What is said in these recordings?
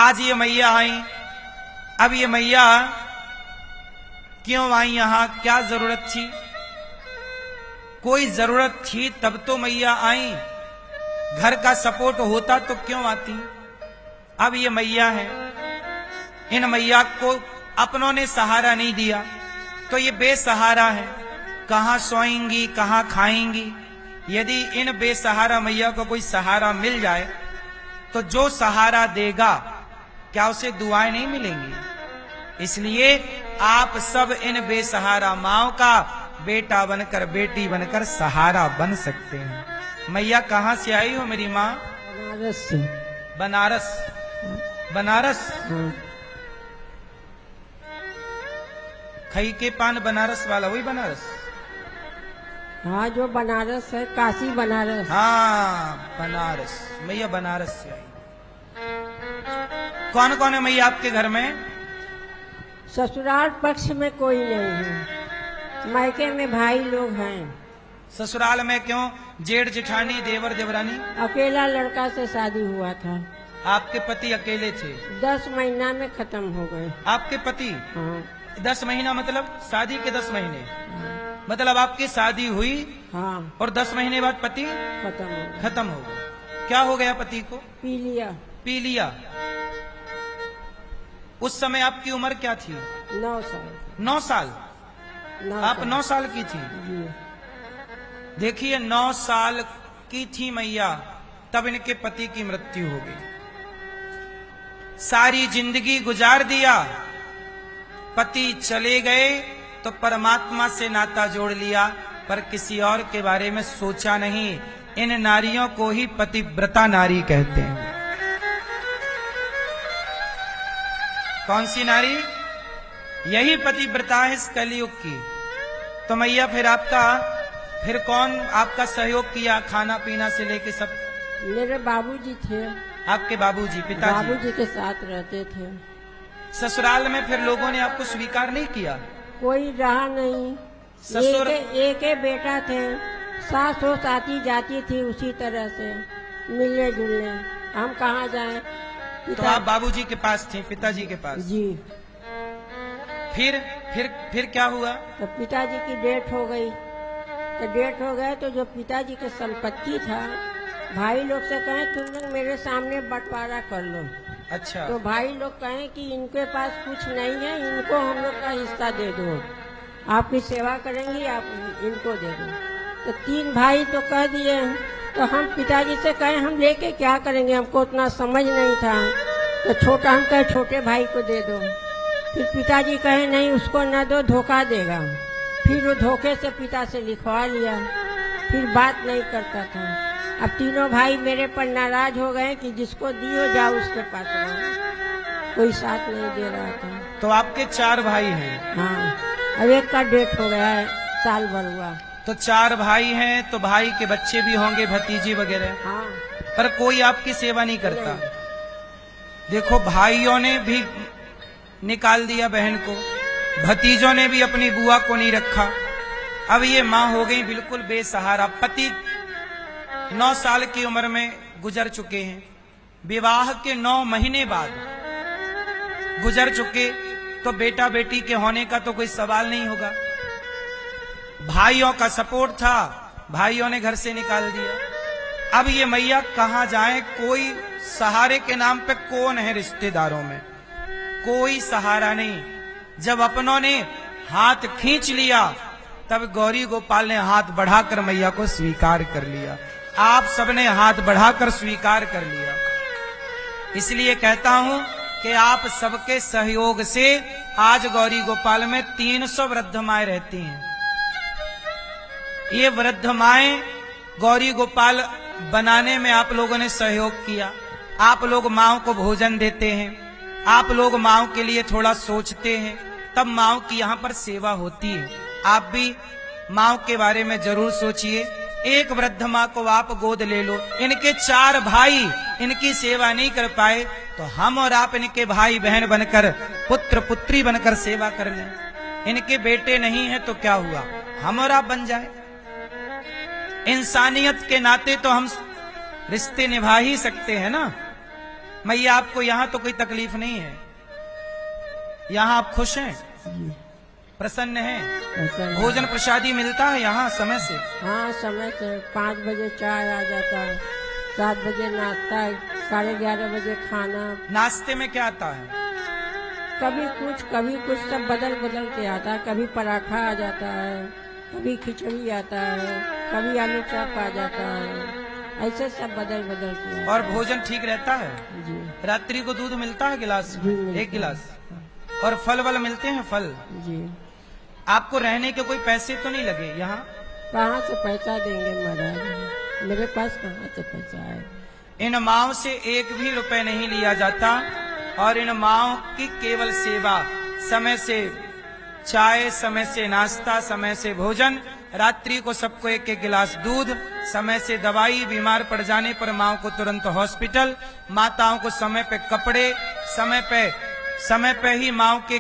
आज ये मैया आई। अब ये मैया क्यों आई यहां, क्या जरूरत थी? कोई जरूरत थी तब तो मैया आई, घर का सपोर्ट होता तो क्यों आती? अब ये मैया है, इन मैया को अपनों ने सहारा नहीं दिया तो ये बेसहारा है, कहां सोएंगी कहां खाएंगी। यदि इन बेसहारा मैया को कोई सहारा मिल जाए तो जो सहारा देगा क्या उसे दुआएं नहीं मिलेंगी? इसलिए आप सब इन बेसहारा माओ का बेटा बनकर बेटी बनकर सहारा बन सकते हैं। मैया कहां से आई हो मेरी माँ? बनारस से। बनारस। बनारस खई के पान बनारस वाला वही बनारस? हाँ, जो बनारस है, काशी बनारस। हाँ बनारस। मैया बनारस से आई। कौन कौन है मैया आपके घर में? ससुराल पक्ष में कोई नहीं है, मायके में भाई लोग हैं। ससुराल में क्यों? जेठ जेठानी देवर देवरानी? अकेला लड़का से शादी हुआ था, आपके पति अकेले थे? 10 महीना में खत्म हो गए। आपके पति? हाँ 10 महीना मतलब शादी के 10 महीने? हाँ, मतलब आपकी शादी हुई हाँ और 10 महीने बाद पति खत्म हो गए। खत्म हो गया। क्या हो गया पति को? पी लिया। पी लिया। उस समय आपकी उम्र क्या थी? 9 साल। 9 साल? 9 आप साल। 9 साल की थी? जी। देखिए 9 साल की थी मैया तब इनके पति की मृत्यु हो गई। सारी जिंदगी गुजार दिया, पति चले गए तो परमात्मा से नाता जोड़ लिया, पर किसी और के बारे में सोचा नहीं। इन नारियों को ही पतिव्रता नारी कहते हैं। कौन सी नारी? यही पतिव्रता है इस कलयुग की। तो मैया फिर कौन आपका सहयोग किया खाना पीना से लेके सब? मेरे बाबूजी थे। आपके बाबूजी, पिताजी? बाबूजी के साथ रहते थे। ससुराल में फिर लोगों ने आपको स्वीकार नहीं किया? कोई रहा नहीं। ससुर एक बेटा थे, सास हो आती जाती थी उसी तरह से मिलने जुलने। हम कहाँ जाएं? तो आप बाबूजी के पास थे, पिताजी के पास? जी। फिर क्या हुआ? तो पिताजी की डेथ हो गई। तो डेथ हो गए तो जो पिताजी की संपत्ति था, भाई लोग से कहें तुम लोग मेरे सामने बंटवारा कर लो। अच्छा। तो भाई लोग कहें कि इनके पास कुछ नहीं है, इनको हम लोग का हिस्सा दे दो, आपकी सेवा करेंगी, आप इनको दे दो। तो 3 भाई तो कह दिए। तो हम पिताजी से कहें हम लेके क्या करेंगे, हमको उतना समझ नहीं था। तो छोटा हम कहे छोटे भाई को दे दो। फिर पिताजी कहे नहीं उसको न दो, धोखा देगा। फिर वो धोखे से पिता से लिखवा लिया, फिर बात नहीं करता था। अब तीनों भाई मेरे पर नाराज हो गए कि जिसको दियो जाओ उसके पास रहो, कोई साथ नहीं दे रहा था। तो आपके 4 भाई हैं? हाँ, अब एक का डेथ हो गया है, साल भर हुआ। तो 4 भाई हैं तो भाई के बच्चे भी होंगे, भतीजे वगैरह? हाँ। पर कोई आपकी सेवा नहीं करता? देखो भाइयों ने भी निकाल दिया बहन को, भतीजों ने भी अपनी बुआ को नहीं रखा। अब ये माँ हो गई बिल्कुल बेसहारा। पति 9 साल की उम्र में गुजर चुके हैं, विवाह के 9 महीने बाद गुजर चुके, तो बेटा बेटी के होने का तो कोई सवाल नहीं होगा। भाइयों का सपोर्ट था, भाइयों ने घर से निकाल दिया। अब ये मैया कहां जाए? कोई सहारे के नाम पे कौन है रिश्तेदारों में? कोई सहारा नहीं। जब अपनों ने हाथ खींच लिया तब गौरी गोपाल ने हाथ बढ़ाकर मैया को स्वीकार कर लिया। आप सबने हाथ बढ़ाकर स्वीकार कर लिया। इसलिए कहता हूं कि आप सबके सहयोग से आज गौरी गोपाल में 300 वृद्ध माएं रहती हैं। ये वृद्ध माएं गौरी गोपाल बनाने में आप लोगों ने सहयोग किया। आप लोग माओं को भोजन देते हैं, आप लोग माओं के लिए थोड़ा सोचते हैं, तब माओं की यहाँ पर सेवा होती है। आप भी माओं के बारे में जरूर सोचिए। एक वृद्ध माँ को आप गोद ले लो। इनके 4 भाई इनकी सेवा नहीं कर पाए तो हम और आप इनके भाई बहन बनकर, पुत्र पुत्री बनकर सेवा कर लें। इनके बेटे नहीं है तो क्या हुआ, हम और आप बन जाए। इंसानियत के नाते तो हम रिश्ते निभा ही सकते हैं ना। मैया आपको यहाँ तो कोई तकलीफ नहीं है, यहाँ आप खुश हैं, जी प्रसन्न हैं, ऐसा नहीं। भोजन प्रसादी मिलता है यहाँ समय से? हाँ समय से 5 बजे चाय आ जाता है, 7 बजे नाश्ता, 11:30 बजे खाना। नाश्ते में क्या आता है? कभी कुछ सब बदल बदल के आता है। कभी पराठा आ जाता है, कभी खिचड़ी आता है, कभी आलू चॉप आ जाता है, ऐसे सब बदल बदल के आता और भोजन ठीक रहता है? है। जी रात्रि को दूध मिलता है गिलास जी, में? मिलता 1 गिलास। है। और फल वल मिलते हैं? फल। जी आपको रहने के कोई पैसे तो नहीं लगे यहाँ? कहाँ से पैसा देंगे महाराज, मेरे पास कहाँ से पैसा है। इन माओ से 1 भी रुपए नहीं लिया जाता और इन माओ की केवल सेवा, समय से चाय, समय से नाश्ता, समय से भोजन, रात्रि को सबको 1-1 गिलास दूध, समय से दवाई, बीमार पड़ जाने पर माओ को तुरंत हॉस्पिटल, माताओं को समय पे कपड़े, समय पे ही माओ के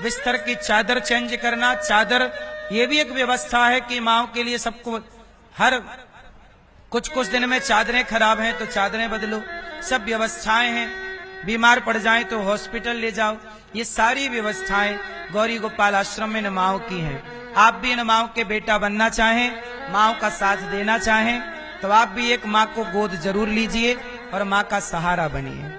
बिस्तर की चादर चेंज करना। चादर ये भी एक व्यवस्था है कि माओ के लिए सबको हर कुछ दिन में चादरें खराब हैं तो चादरें बदलो, सब व्यवस्थाएं हैं। बीमार पड़ जाएं तो हॉस्पिटल ले जाओ, ये सारी व्यवस्थाएं गौरी गोपाल आश्रम में इन माओ की हैं। आप भी इन माओ के बेटा बनना चाहें, माओ का साथ देना चाहें तो आप भी एक माँ को गोद जरूर लीजिए और माँ का सहारा बनिए।